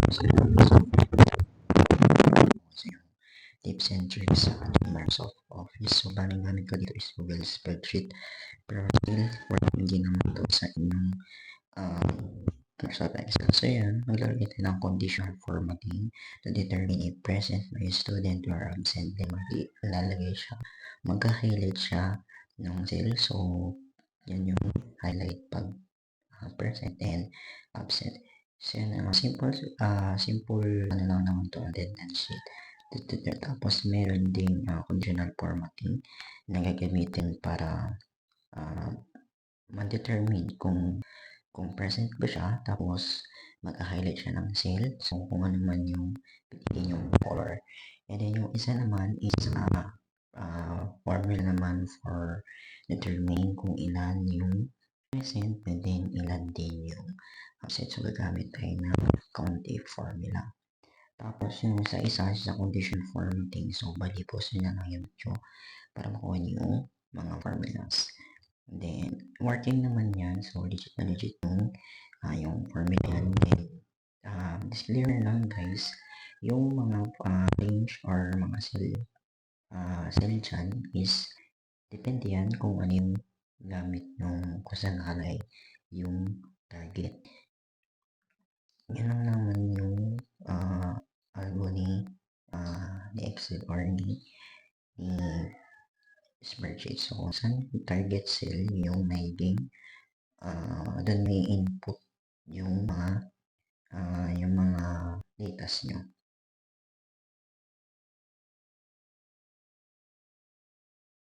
sa yung tips and tricks sa Microsoft Office. So, bali gamit ko dito is Google Spreadsheet. Pero still, working din naman ito sa inyong Microsoft Excel. So, yan, maglalagay tayo ng conditional formatting to determine if present by student or absent. Then, maglalagay siya, mag-highlight siya ng cell. So, yan yung highlight pag present and absent. So, yan, simple ano lang naman to, attendance sheet. Tapos, meron ding conditional formatting na gagamitin para ma-determine kung present ba siya, tapos mag-highlight siya ng cell. So, kung ano man yung piliin yung color. And then, yung isa naman is formula naman for determine kung ilan yung present and then ilan din yung absent. So, gagamit tayo ng COUNTIF formula. Tapos, yung sa isa sa condition formatting. So, bali po sila lang yung video para makuha niyo yung mga formulas. And then, working naman yan. So, legit na legit yung formula yan. Then, disclaimer lang guys, yung mga range or mga cell dyan is depende yan kung ano yung gamit nung kung saan nakalagay yung target. Yan lang naman yung algo ni Excel or ni spreadsheet. So, saan target cell yung magiging doon may input yung mga datas nyo.